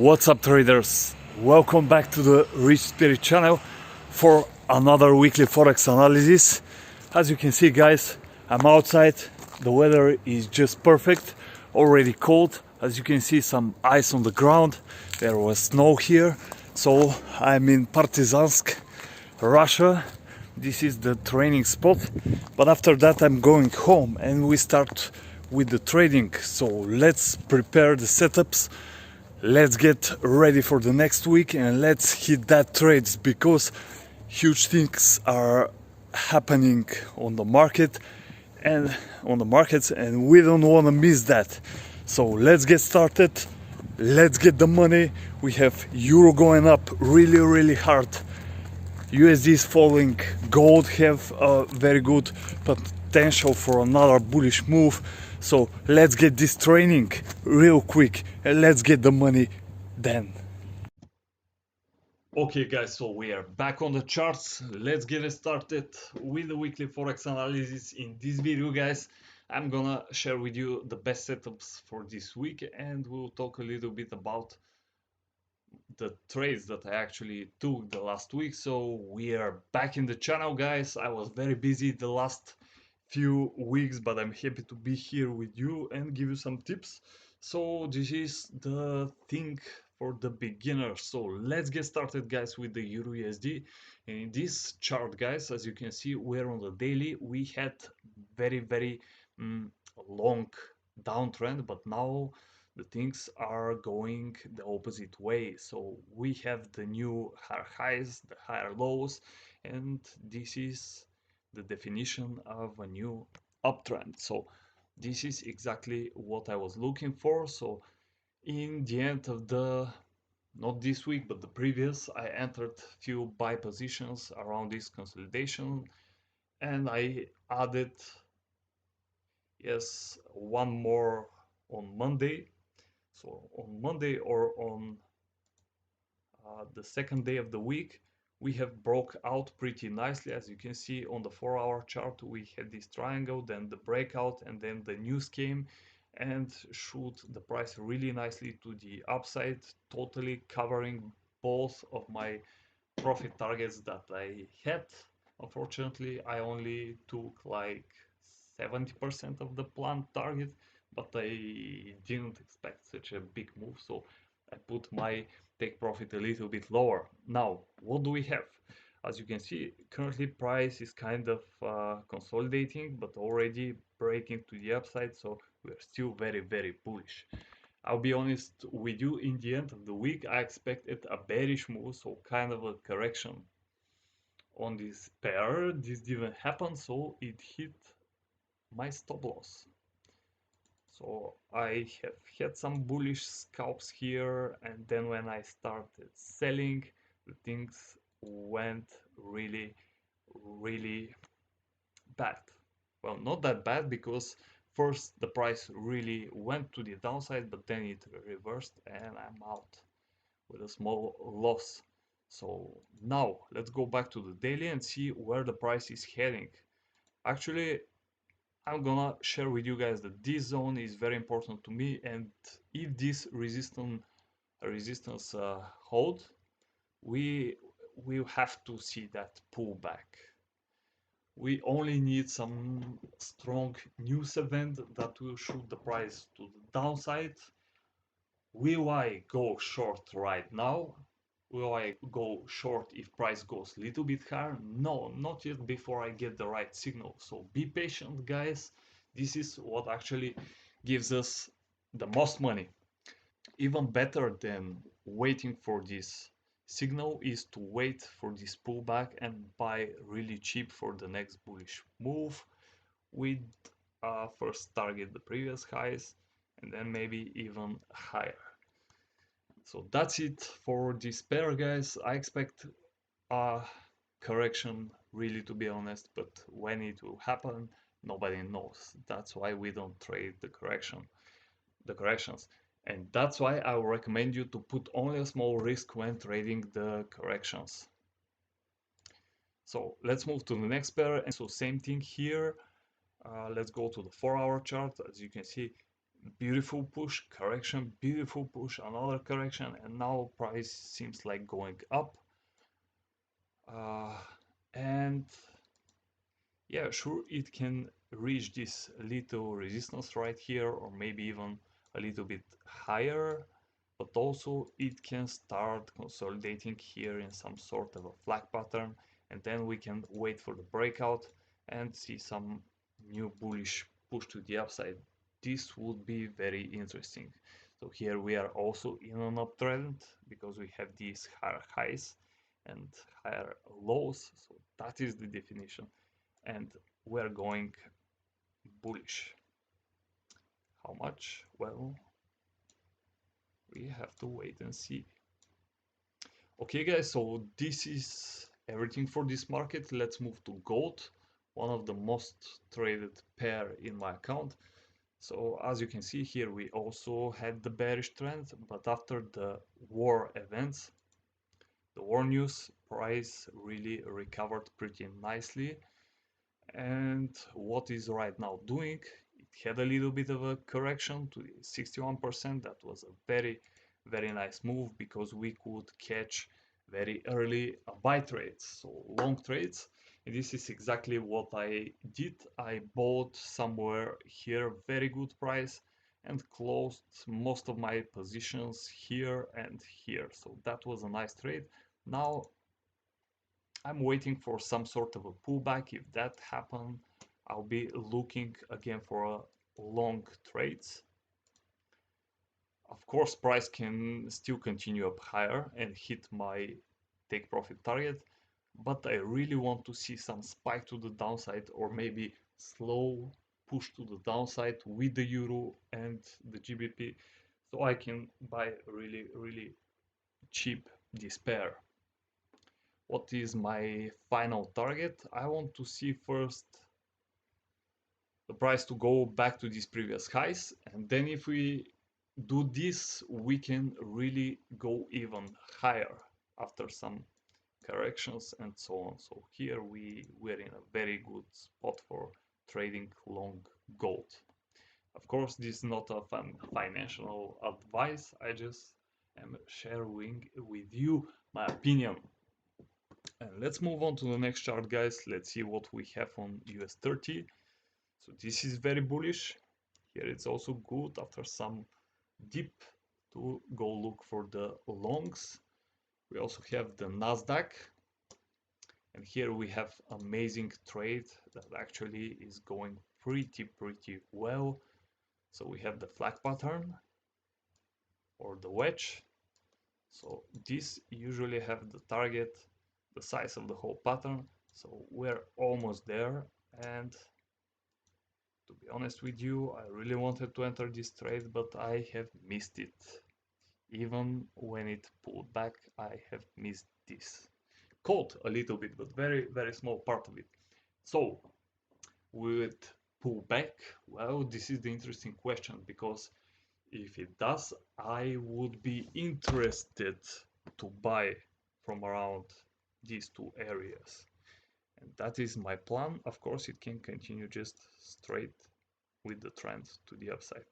What's up, traders? Welcome back to the Rich Spirit channel for another weekly forex analysis. As you can see, guys, I'm outside. The weather is just perfect, already cold. As you can see, some ice on the ground. There was snow here. So I'm in Partizansk, Russia. This is the training spot, but after that I'm going home and we start with the trading. So let's prepare the setups. Let's get ready for the next week and let's hit that trades, because huge things are happening on the market and on the markets, and we don't want to miss that. So let's get started. Let's get the money. We have euro going up really hard. USD is falling. Gold have a very good potential for another bullish move. So let's get this training real quick and let's get the money then. Okay guys, so we are back on the charts. Let's get it started with the weekly forex analysis. In this video, guys, I'm gonna share with you the best setups for this week, and we'll talk a little bit about the trades that I actually took the last week. So we are back in the channel, guys. I was very busy the last few weeks, but I'm happy to be here with you and give you some tips. So this is the thing for the beginners. So let's get started, guys, with the EURUSD. And in this chart, guys, as you can see, we're on the daily. We had very long downtrend, but now the things are going the opposite way. So we have the new higher highs, the higher lows, and this is the definition of a new uptrend. So this is exactly what I was looking for. So in the end of the, not this week but the previous, I entered few buy positions around this consolidation, and I added one more on Monday. So on Monday, or on the second day of the week, we have broke out pretty nicely. As you can see on the 4-hour chart, we had this triangle, then the breakout, and then the news came and shoot the price really nicely to the upside, totally covering both of my profit targets that I had. Unfortunately, I only took like 70% of the planned target, but I didn't expect such a big move, so I put my take profit a little bit lower. Now, what do we have? As you can see, currently price is kind of consolidating, but already breaking to the upside, so we're still very bullish. I'll be honest with you, in the end of the week, I expected a bearish move, so kind of a correction on this pair. This didn't happen, so it hit my stop loss. So I have had some bullish scalps here, and then when I started selling, the things went really bad. Well, not that bad, because first the price really went to the downside, but then it reversed and I'm out with a small loss. So now let's go back to the daily and see where the price is heading. Actually, I'm gonna share with you guys that this zone is very important to me, and if this resistance hold, we will have to see that pullback. We only need some strong news event that will shoot the price to the downside. Will I go short right now? Will I go short if price goes a little bit higher? No, not yet, before I get the right signal. So be patient, guys. This is what actually gives us the most money. Even better than waiting for this signal is to wait for this pullback and buy really cheap for the next bullish move, with first target the previous highs and then maybe even higher. So that's it for this pair, guys. I expect a correction, really, to be honest, but when it will happen, nobody knows. That's why we don't trade the corrections. And that's why I will recommend you to put only a small risk when trading the corrections. So let's move to the next pair. And so same thing here. Let's go to the 4-hour chart. As you can see, beautiful push, correction, beautiful push, another correction, and now price seems like going up. And yeah, sure, it can reach this little resistance right here, or maybe even a little bit higher, but also it can start consolidating here in some sort of a flag pattern, and then we can wait for the breakout and see some new bullish push to the upside. This would be very interesting. So here we are also in an uptrend because we have these higher highs and higher lows, so that is the definition, and we're going bullish. How much? Well, we have to wait and see. Okay guys, so this is everything for this market. Let's move to gold, one of the most traded pair in my account. So as you can see here, we also had the bearish trend, but after the war events, the war news, price really recovered pretty nicely. And what is right now doing? It had a little bit of a correction to 61%. That was a very nice move because we could catch very early buy trades, so long trades. And this is exactly what I did. I bought somewhere here, very good price, and closed most of my positions here and here. So that was a nice trade. Now I'm waiting for some sort of a pullback. If that happens, I'll be looking again for a long trades. Of course, price can still continue up higher and hit my take profit target, but I really want to see some spike to the downside, or maybe slow push to the downside with the euro and the GBP, so I can buy really cheap this pair. What is my final target? I want to see first the price to go back to these previous highs, and then if we do this, we can really go even higher after some corrections and so on. So here we're in a very good spot for trading long gold. Of course, this is not a financial advice. I just am sharing with you my opinion. And let's move on to the next chart, guys. Let's see what we have on US 30. So this is very bullish. Here it's also good after some dip to go look for the longs. We also have the Nasdaq. And here we have amazing trade that actually is going pretty well. So we have the flag pattern or the wedge. So this usually have the target, the size of the whole pattern. So we're almost there, and to be honest with you, I really wanted to enter this trade, but I have missed it. Even when it pulled back, I have missed this. Caught a little bit, but very small part of it. So will it pull back? Well, this is the interesting question, because if it does, I would be interested to buy from around these two areas. And that is my plan. Of course, it can continue just straight with the trend to the upside.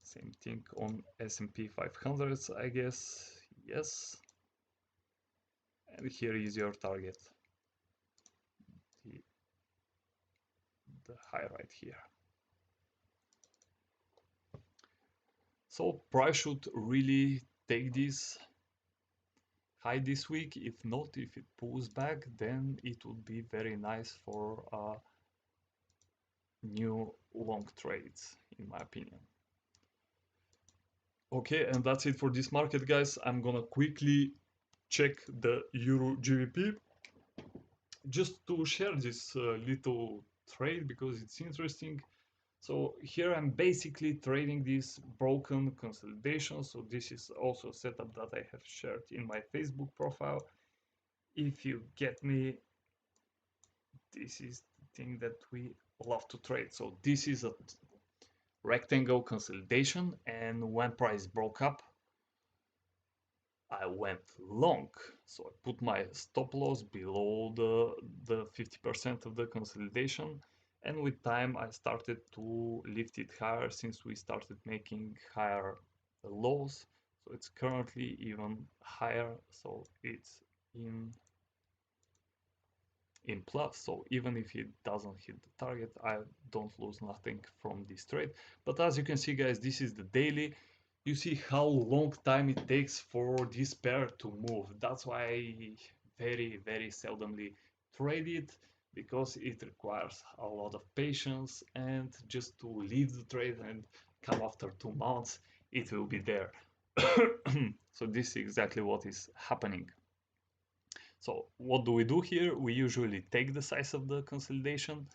Same thing on S&P 500, I guess. Yes. And here is your target. The high right here. So price should really take this high this week. If not, if it pulls back, then it would be very nice for new long trades, in my opinion. Okay, and that's it for this market, guys. I'm gonna quickly check the Euro GBP just to share this little trade because it's interesting. So here I'm basically trading this broken consolidation. So this is also a setup that I have shared in my Facebook profile. If you get me, this is the thing that we love to trade. So this is a rectangle consolidation, and when price broke up, I went long. So I put my stop loss below the 50% of the consolidation, and with time I started to lift it higher since we started making higher lows. So it's currently even higher, so it's in plus. So even if it doesn't hit the target, I don't lose nothing from this trade. But as you can see, guys, this is the daily. You see how long time it takes for this pair to move. That's why I very seldomly trade it, because it requires a lot of patience, and just to leave the trade and come after 2 months, it will be there. So this is exactly what is happening. So what do we do here? We usually take the size of the consolidation,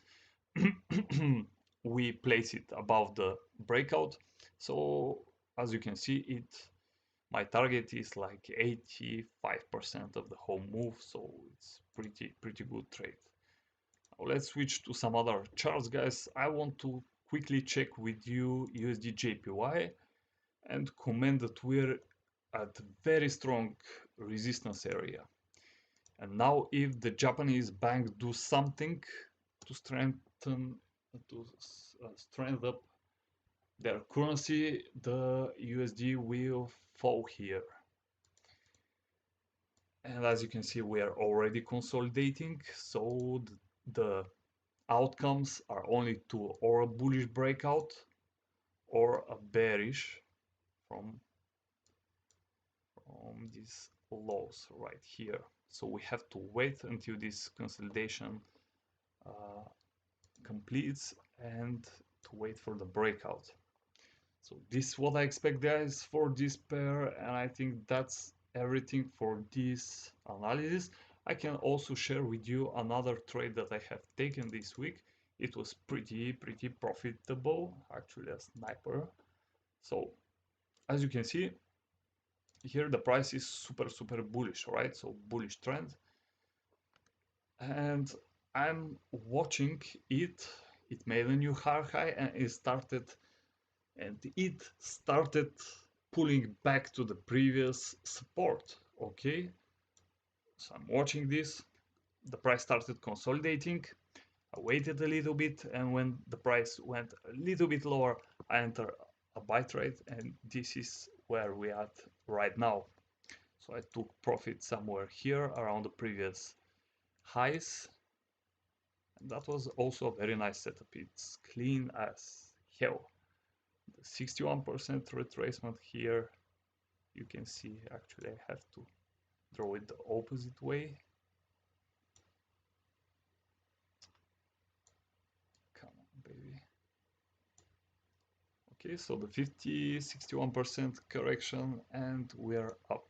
we place it above the breakout. So as you can see, my target is like 85% of the whole move, so it's pretty good trade. Now let's switch to some other charts, guys. I want to quickly check with you USD JPY and comment that we're at very strong resistance area. And now if the Japanese bank do something to strengthen up their currency, the USD will fall here. And as you can see, we are already consolidating, so the outcomes are only two, or a bullish breakout or a bearish from these lows right here. So we have to wait until this consolidation completes and to wait for the breakout. So this is what I expect, guys, for this pair, and I think that's everything for this analysis. I can also share with you another trade that I have taken this week. It was pretty profitable, actually a sniper. So as you can see here, the price is super bullish, right? So bullish trend, and I'm watching it. It made a new high and it started pulling back to the previous support. Okay, so I'm watching this. The price started consolidating. I waited a little bit, and when the price went a little bit lower, I entered a buy trade, and this is where we are at right now. So I took profit somewhere here around the previous highs, and that was also a very nice setup. It's clean as hell. The 61% retracement here, you can see. Actually I have to draw it the opposite way. Come on, baby. Okay, so the 61% correction, and we're up.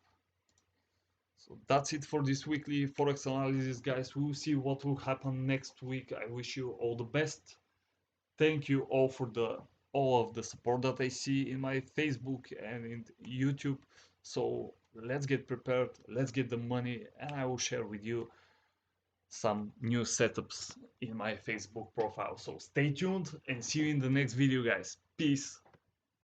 So that's it for this weekly forex analysis, guys. We'll see what will happen next week. I wish you all the best. Thank you all for all of the support that I see in my Facebook and in YouTube. So let's get prepared, let's get the money, and I will share with you some new setups in my Facebook profile. So stay tuned and see you in the next video, guys. Peace.